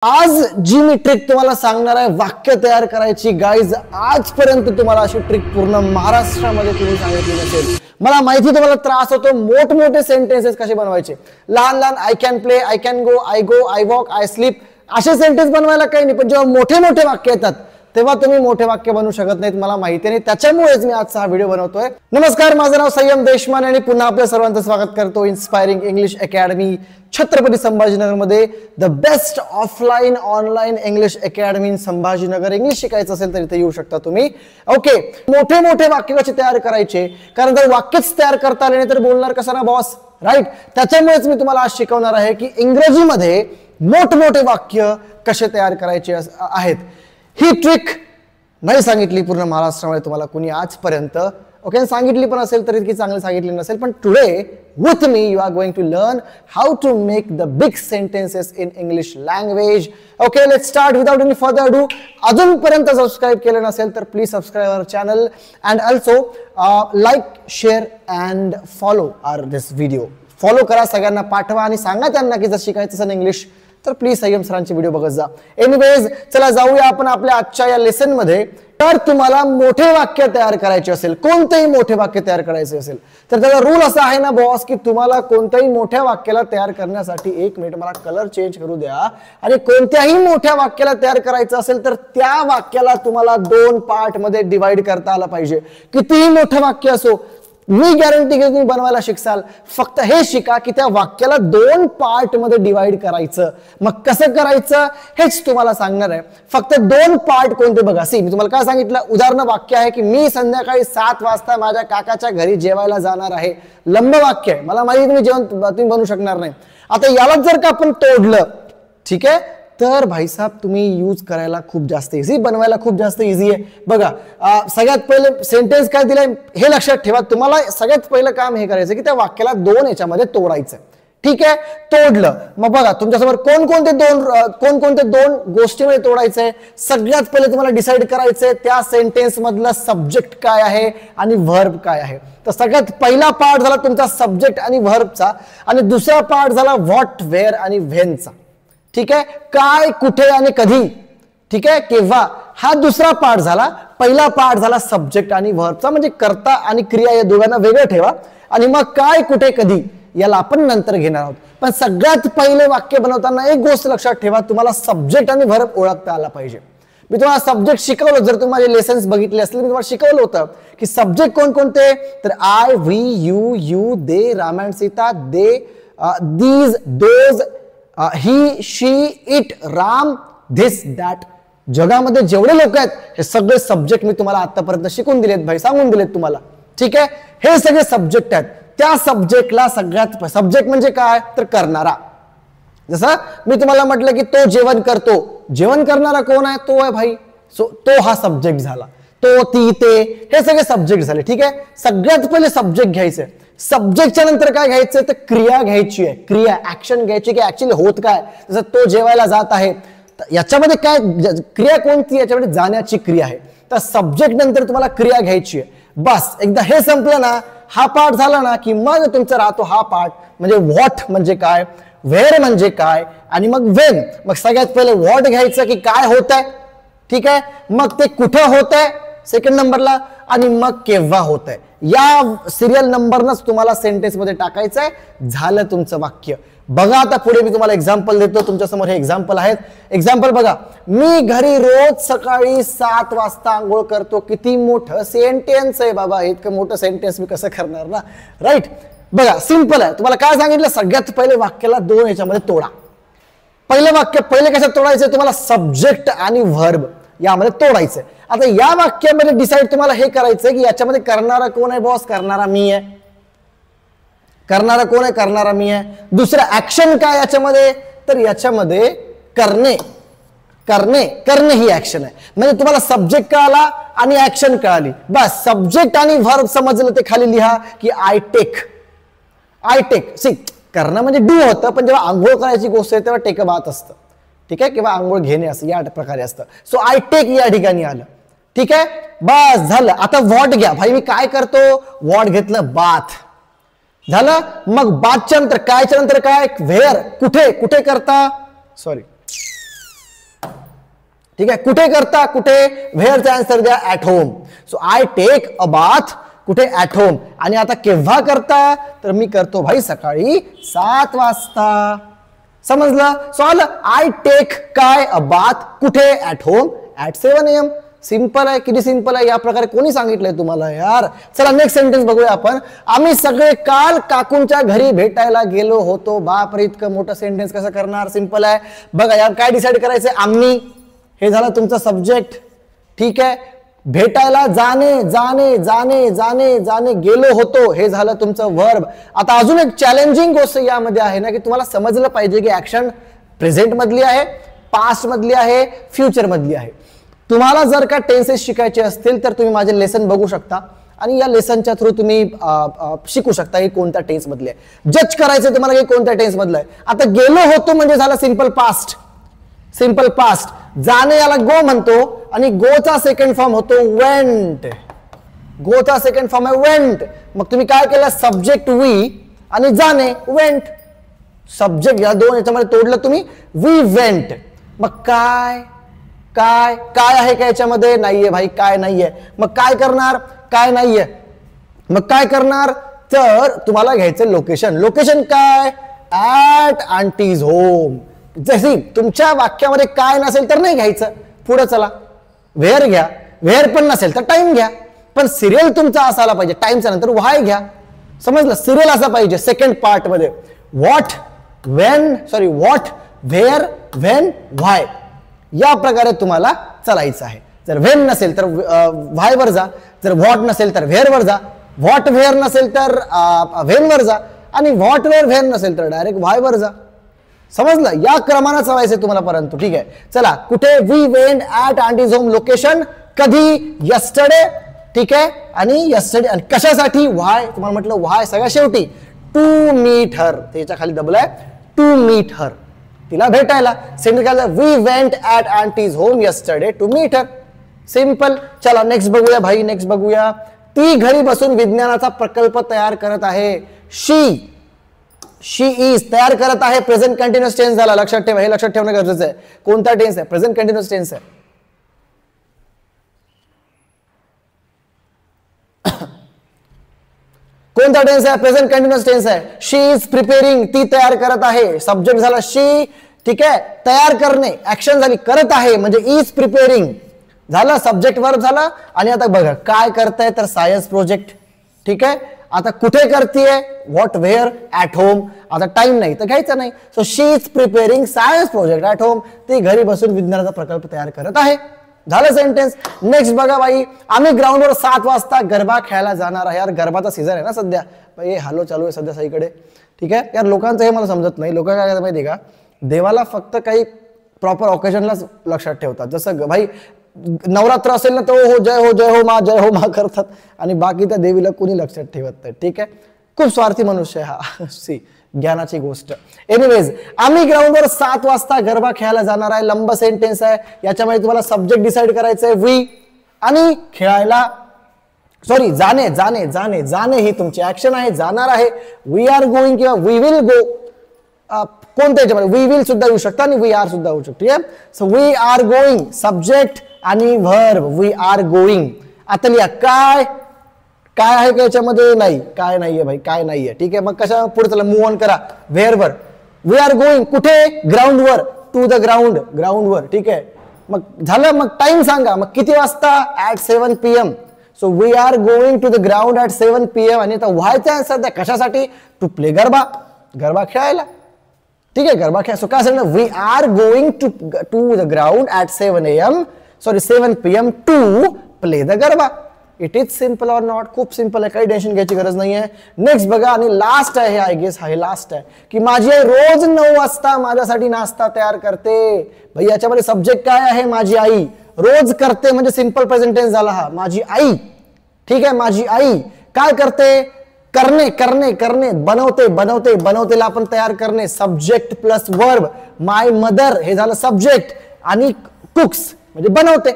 आज जी मी ट्रिक तुम्हाला सांगणार आहे वाक्य तयार करायची गाईज, आजपर्यंत तुम्हाला अशी ट्रिक पूर्ण महाराष्ट्रामध्ये तुम्ही सांगितली नसेल. मला माहिती तुम्हाला त्रास होतो मोठमोठे सेंटेन्सेस कसे बनवायचे. लहान लहान I can play, I can go, I go, I walk, I sleep असे सेंटेन्स बनवायला काही नाही, पण जेव्हा मोठे मोठे वाक्य येतात तेव्हा तुम्ही मोठे वाक्य बनवू शकत नाहीत. मला माहिती नाही, त्याच्यामुळेच मी आजचा हा व्हिडिओ बनवतोय. नमस्कार, माझं नाव संयम देशमाने आणि पुन्हा आपल्या सर्वांचं स्वागत करतो inspiring English academy Chhatrapati Sambhajinagar मध्ये, the best offline online English academy Sambhajinagar. English शिकायचं असेल तर इथे येऊ शकता तुम्ही. ओके, मोठे मोठे वाक्य कसे तयार करायचे, कारण जर वाक्यच तयार करता आले नाही तर बोलणार कसं ना बॉस, राईट. त्याच्यामुळेच मी तुम्हाला आज शिकवणार आहे की इंग्रजीमध्ये मोठमोठे वाक्य कसे तयार करायचे आहेत. ही ट्रिक नाही सांगितली पूर्ण महाराष्ट्रामध्ये तुम्हाला कुणी आजपर्यंत. ओके, सांगितली पण असेल तरी इतकी चांगली सांगितली नसेल, पण today with me you are going to learn how to make the big sentences in English language. Okay, let's start without any further ado. अजूनपर्यंत सबस्क्राईब केलं नसेल तर please subscribe our channel and also like, share and follow our this video. Follow करा, सगळ्यांना पाठवा आणि सांगा त्यांना की जर शिकायचं असेल इंग्लिश तर प्लीज संयम सरांचे व्हिडिओ बघत जा. एनिवेज, चला जाऊया आपण आपल्या आजच्या या लेसन मध्ये. तर तुम्हाला मोठे वाक्य तयार करायचे असेल, कोणतेही मोठे वाक्य तयार करायचे असेल तर त्याचा रूल असा आहे ना बॉस की तुम्हाला कोणत्याही मोठ्या वाक्याला तयार करण्यासाठी, एक मिनिट मला कलर चेंज करू द्या, आणि कोणत्याही मोठ्या वाक्याला तयार करायचं असेल तर त्या वाक्याला तुम्हाला दोन पार्ट मध्ये डिवाइड करता आलं पाहिजे. कितीही मोठं वाक्य असो, मी गॅरंटी घेऊन तुम्ही बनवायला शिकाल. फक्त हे शिका की त्या वाक्याला दोन पार्ट मध्ये डिवाइड करायचं. मग कसं करायचं हेच तुम्हाला सांगणार आहे. फक्त दोन पार्ट कोणते बघा. सी, मी तुम्हाला काय सांगितलं, उदाहरण वाक्य आहे की मी संध्याकाळी 7 वाजता माझ्या काकाच्या घरी जेवायला जाणार आहे. लंब वाक्य आहे, मला माहिती तुम्ही बनवू शकणार नाही. आता याला जर का आपण तोडलं, ठीक आहे, तर भाईसाहेब तुम्ही यूज करायला खूप जास्त इझी, बनवायला खूप जास्त इझी आहे. बघा, सगळ्यात पहिले सेंटेन्स काय दिलंय हे लक्षात ठेवा. तुम्हाला सगळ्यात पहिलं काम हे करायचं की त्या वाक्याला दोन याच्यामध्ये तोडायचं. ठीक आहे, तोडलं. मग बघा तुमच्यासमोर कोणकोणते दोन गोष्टीमध्ये तोडायचंय. सगळ्यात पहिले तुम्हाला डिसाईड करायचंय त्या सेंटेन्स मधला सब्जेक्ट काय आहे आणि व्हर्ब काय आहे. तर सगळ्यात पहिला पार्ट झाला तुमचा सब्जेक्ट आणि व्हर्बचा, आणि दुसरा पार्ट झाला व्हॉट, वेअर आणि व्हेनचा. ठीक आहे, काय, कुठे आणि कधी. ठीक आहे, केव्हा. हा दुसरा पार्ट झाला. पहिला पार्ट झाला सब्जेक्ट आणि व्हर्बचा, म्हणजे कर्ता आणि क्रिया या दोघांना वेगळं ठेवा, आणि मग काय, कुठे, कधी याला आपण नंतर घेणार आहोत. पण सगळ्यात पहिले वाक्य बनवताना एक गोष्ट लक्षात ठेवा, तुम्हाला सब्जेक्ट आणि व्हर्ब ओळखता आला पाहिजे. मी तुम्हाला सब्जेक्ट शिकवलं, जर तुम्ही माझे लेसन्स बघितले असले मी तुम्हाला शिकवलं होतं की सब्जेक्ट कोणकोणते, तर I, we, you, they, Ram and Sita, they, these, those, he, she, it, Ram, this, that. जगामध्ये जेवढे लोक आहेत हे सगळे सब्जेक्ट मी तुम्हाला आतापर्यंत शिकून दिलेत भाई, सांगून दिलेत तुम्हाला. ठीक आहे, हे सगळे सब्जेक्ट आहेत. त्या सब्जेक्टला सगळ्यात सब्जेक्ट म्हणजे काय, तर करणारा. जसं मी तुम्हाला म्हटलं की तो जेवण करतो, जेवण करणारा कोण आहे, तो आहे भाई. सो तो हा सब्जेक्ट झाला. तो, ती, ते हे सगळे सब्जेक्ट झाले. ठीक आहे, सगळ्यात पहिले सब्जेक्ट घ्यायचंय. सब्जेक्टच्या नंतर काय घ्यायचं, तर क्रिया घ्यायची आहे. क्रिया, ऍक्शन घ्यायची की ऍक्च्युअली होत काय. जसं तो जेवायला जात आहे, याच्यामध्ये काय क्रिया कोणती, याच्यामध्ये जाण्याची क्रिया आहे. तर सब्जेक्ट नंतर तुम्हाला क्रिया घ्यायची आहे. बस एकदा हे संपलं ना, हा पार्ट झाला ना की मग तुमचा राहतो हा पार्ट, म्हणजे व्हॉट म्हणजे काय, वेअर म्हणजे काय, आणि मग वेन. मग सगळ्यात पहिले व्हॉट घ्यायचं की काय होत आहे. ठीक आहे, मग ते कुठं होत आहे सेकंड नंबरला, आणि मग केव्हा होत आहे. या सिरियल नंबरनच तुम्हाला सेंटेन्स मध्ये टाकायचंय. झालं तुमचं वाक्य. बघा आता पुढे मी तुम्हाला एक्झाम्पल देतो. तुमच्या समोर हे एक्झाम्पल आहेत. एक्झाम्पल बघा, मी घरी रोज सकाळी 7 वाजता आंघोळ करतो. किती मोठं सेंटेन्स आहे बाबा, इतकं मोठं सेंटेन्स मी कसं करणार ना, राईट. बघा सिंपल आहे. तुम्हाला काय सांगितलं, सगळ्यात पहिले वाक्याला दोन याच्यामध्ये तोडा. पहिलं वाक्य पहिले कसं तोडायचं, तुम्हाला सब्जेक्ट आणि व्हर्ब यामध्ये तोडायचंय. आता या वाक्यामध्ये डिसाईड तुम्हाला हे करायचंय की याच्यामध्ये करणारा कोण आहे बॉस, करणारा मी आहे. करणारा कोण आहे, करणारा मी आहे. दुसरं ऍक्शन काय याच्यामध्ये, तर याच्यामध्ये करणे, करणे, करणे ही ऍक्शन आहे. म्हणजे तुम्हाला सब्जेक्ट कळाला आणि ऍक्शन कळाली, बस. सब्जेक्ट आणि व्हर्ब समजलं ते खाली लिहा की I take. I take, see, करणं म्हणजे डू होतं, पण जेव्हा आंघोळ करायची गोष्ट आहे तेव्हा टेक बात असतं. ठीक आहे, किंवा आंघोळ घेणे असं या प्रकारे असतं. सो आय टेक या ठिकाणी आलं. ठीक आहे, बस झालं. आता व्हॉट घ्या भाई, मी काय करतो, व्हॉट घेतलं, बाथ झालं. मग बाथच्या नंतर कायच्या नंतर काय, व्हेअर, कुठे, कुठे करता, सॉरी ठीक आहे, कुठे करता, कुठे, व्हेअरचा आन्सर द्या, at home. So I take a bath, कुठे, ऍट होम. आणि आता केव्हा करता, तर मी करतो भाई सकाळी 7 वाजता. समजलं? सो आलं, आय टेक काय, अ बाथ, कुठे, at home, at 7 AM. Simple आहे, किती सिंपल आहे, या प्रकारे कोणी सांगितलंय तुम्हाला यार. चला नेक्स्ट सेंटेन्स बघूया आपण. आम्ही सगळे काल काकूंच्या घरी भेटायला गेलो होतो. बापरे, इतकं मोठं सेंटेन्स कसं करणार. सिंपल आहे बघा यार. काय डिसाइड करायचंय, आम्ही, हे झालं तुमचं सब्जेक्ट. ठीक आहे, भेटायला जाणे, जाणे, जाणे, जाणे, जाणे, गेलो होतो, हे झालं तुमचं वर्ब. आता अजून एक चॅलेंजिंग गोष्ट यामध्ये आहे ना, की तुम्हाला समजलं पाहिजे की ऍक्शन प्रेझेंट मधली आहे, पास्ट मधली आहे, फ्युचर मधली आहे. तुम्हाला जर का टेन्सेस शिकायचे असतील तर तुम्ही माझे लेसन बघू शकता आणि या लेसनच्या थ्रू तुम्ही शिकू शकता की कोणत्या टेन्स मधले आहे. जज करायचं तुम्हाला की कोणत्या टेन्स मधलं आहे. आता गेलो होतो म्हणजे झालं सिंपल पास्ट. Simple past. जाणे याला गो म्हणतो आणि गोचा सेकंड फॉर्म होतो वेंट. गोचा सेकंड फॉर्म आहे वेंट. मग तुम्ही काय केलं, सब्जेक्ट वी आणि जाणे वेंट. सब्जेक्ट या दोन याच्यामध्ये तोडलं तुम्ही, वी वेंट. मग काय काय काय आहे का याच्यामध्ये, नाहीये भाई, काय नाहीये. मग काय करणार, काय नाहीये. मग काय करणार, तर तुम्हाला घ्यायचं लोकेशन. लोकेशन काय, ऍट आंटीज होम. जशी तुमच्या वाक्यामध्ये काय नसेल तर नाही घ्यायचं, पुढे चला. व्हेअर घ्या, व्हेअर पण नसेल तर टाइम घ्या, पण सिरियल तुमचा असायला पाहिजे. टाइमच्या नंतर व्हाय घ्या. समजलं, सिरियल असा पाहिजे सेकंड पार्ट मध्ये. What, when, sorry what, where, when, why, या प्रकारे तुम्हाला चालायचं आहे. जर व्हेन नसेल तर व्हाय वर जा, जर व्हॉट नसेल तर व्हेअर वर जा, व्हॉट व्हेअर नसेल तर व्हेन वर जा, आणि व्हॉट व्हेअर व्हेन नसेल तर डायरेक्ट व्हाय वर जा. समजलं, या क्रमाने चालायचंय तुम्हाला. परंतु ठीक आहे, चला. कुठे, we went at aunty's home. Location कधी, यस्टरडे. ठीक आहे, आणि यस्टरडे, आणि कशासाठी, व्हाय. तुम्हाला म्हटलं व्हाय सगळ्या शेवटी. टू मीट हर, त्याच्या खाली डबल आहे, टू मीट हर, तिला भेटायला. सेंटेन्स काय, we went at aunty's home yesterday to meet her. Simple. चला नेक्स्ट बघूया भाई, नेक्स्ट बघूया. ती घरी बसून विज्ञानाचा प्रकल्प तयार करत आहे. शी, शी इज तयार करत आहे. प्रेझेंट कंटिन्युअस टेन्स झाला. लक्षात ठेवा, हे लक्षात ठेवणं गरजेचं आहे. कोणता टेन्स आहे, प्रेझेंट कंटिन्युअस टेन्स आहे. कोणता टेन्स आहे, प्रेझेंट कंटिन्युअस टेन्स आहे. शी इज प्रिपेरिंग, ती तयार करत आहे. सब्जेक्ट झाला शी. ठीक आहे, तयार करणे, ऍक्शन झाली, करत आहे म्हणजे इज प्रिपेरिंग झालं, सब्जेक्ट वर्ब झाला. आणि आता बघा काय करताय, तर सायन्स प्रोजेक्ट. ठीक आहे, आता कुठे करतेय, व्हॉट, व्हेअर, ऍट होम. आता टाइम नाही तर घ्यायचं नाही. So she is preparing science project at home. ती घरी बसून विज्ञानाचा प्रकल्प तयार करत आहे. झालं सेंटेन्स. नेक्स्ट बघा बाई. आम्ही ग्राउंडवर 7 वाजता गरबा खेळायला जाणार आहे. यार गरबाचा सीझन आहे ना सध्या, हे हॅलो चालू आहे सध्या सगळीकडे. ठीक आहे यार, लोकांचं हे मला समजत नाही. लोक काय करतात माहिती का, देवाला फक्त काही प्रॉपर ऑकेजनलाच लक्षात ठेवतात. जसं भाई नवरात्र असेल ना, तर हो जय हो जय हो मा, जय हो मा करतात, आणि बाकी त्या देवीला कोणी लक्षात ठेवत नाही. ठीक आहे, खूप स्वार्थी मनुष्य आहे हा. सी ज्ञानाची गोष्ट. एनिवेज, आम्ही ग्राउंडवर 7 वाजता गरबा खेळायला जाणार आहे. लंब सेंटेन्स आहे. याच्यामध्ये तुम्हाला सब्जेक्ट डिसाइड करायचं आहे वी, आणि खेळायला, सॉरी जाणे, जाणे, जाणे, जाणे ही तुमची ऍक्शन आहे. जाणार आहे. वी आर गोइंग किंवा वी विल गो, कोणत्या याच्यामध्ये वी विल सुद्धा येऊ शकतं आणि वी आर सुद्धा होऊ शकतो. ठीक आहे, so we are going, subject आणि व्हर्ब, वी आर गोइंग. आता लिहा काय, काय आहे का याच्यामध्ये, नाही, काय नाहीये भाई, काय नाहीये. ठीक आहे, मग कशा पुढे चला, मूव्ह ऑन करा. व्हेअर वर, वी आर गोइंग कुठे, ग्राउंड वर, टू द ग्राउंड, ग्राउंड वर. ठीक आहे, मग झालं. मग टाइम सांगा, मग किती वाजता, at 7 PM. So we are going to the ground at 7 PM. आणि आता व्हायचं आहे सध्या कशासाठी, टू प्ले गरबा, गरबा खेळायला. ठीक आहे, गरबा खेळा. सो काय सांगणार, we are going to the ground at 7 AM, sorry 7 PM to play the garba. It is simple or not. खूप सिंपल आहे, काही टेन्शन घ्यायची गरज नाही आहे. नेक्स्ट बघा, आणि लास्ट आहे, आय गेस हा लास्ट आहे, की माझी आई रोज 9 वाजता माझ्यासाठी नाश्ता तयार करते. भाई याच्यामध्ये सब्जेक्ट काय आहे, माझी आई. रोज करते म्हणजे सिंपल प्रेझेंट टेन्स झाला हा, माझी आई. ठीक आहे, माझी आई काय करते, करणे, करणे, करणे, बनवते, बनवते, बनवतेला आपण तयार करणे, सब्जेक्ट प्लस वर्ब. माय मदर हे झालं सब्जेक्ट, आणि कुक्स म्हणजे बनवते,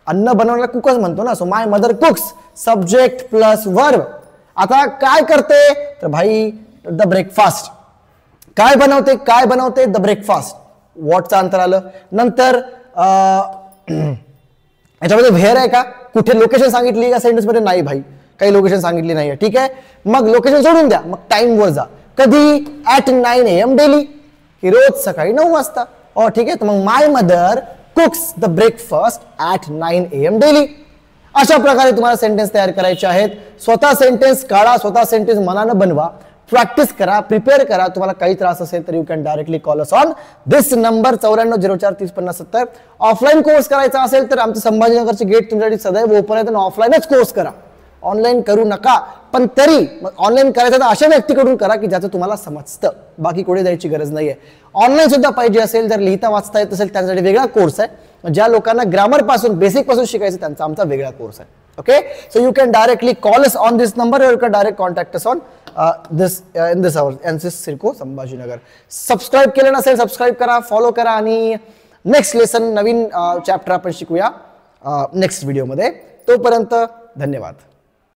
अन्न बनवण्याला कुकच म्हणतो ना. So my mother cooks, subject plus verb. आता काय करते, तर भाई द ब्रेकफास्ट. काय बनवते, काय बनवते, द ब्रेकफास्ट. व्हॉटचं अंतर आलं. नंतर याच्यामध्ये व्हेअर आहे का, कुठे लोकेशन सांगितली का सेंटेन्स मध्ये, नाही भाई काही लोकेशन सांगितली नाहीये, ठीक आहे. मग लोकेशन सोडून द्या, मग टाइम वर जा, कधी ऍट 9 AM डेली, की रोज सकाळी 9 वाजता. ठीक आहे, तर मग my mother cooks the breakfast at 9 AM daily. अशा प्रकारे तुम्हाला सेंटेन्स तयार करायचे आहेत. स्वतः सेंटेन्स काढा, स्वतः सेंटेन्स मनानं बनवा, प्रॅक्टिस करा, प्रिपेअर करा. तुम्हाला काही त्रास असेल तर you can directly call us on this number 9404305070. Offline course करायचा असेल तर आमचं संभाजीनगरचे गेट तुमच्यासाठी सदैव ओपन आहे, तर ऑफलाईनच कोर्स करा, ऑनलाईन करू नका. पण तरी ऑनलाईन करायचं तर अशा व्यक्तीकडून करा की ज्याचं तुम्हाला समजतं, बाकी कोणी द्यायची गरज नाहीये. ऑनलाईन सुद्धा पाहिजे असेल, जर लिहिता वाचता येत असेल त्यासाठी वेगळा कोर्स आहे. ज्या लोकांना ग्रामर पासून बेसिक पासून शिकायचं त्यांचा आमचा वेगळा कोर्स आहे. Okay, so you can directly call us on this number, you can direct contact us on this in this our NCC CIDCO Sambhajinagar. Subscribe केलं नसेल सबस्क्राईब करा, फॉलो करा आणि नेक्स्ट लेसन नवीन चॅप्टर आपण शिकूया नेक्स्ट व्हिडिओमध्ये. तोपर्यंत धन्यवाद.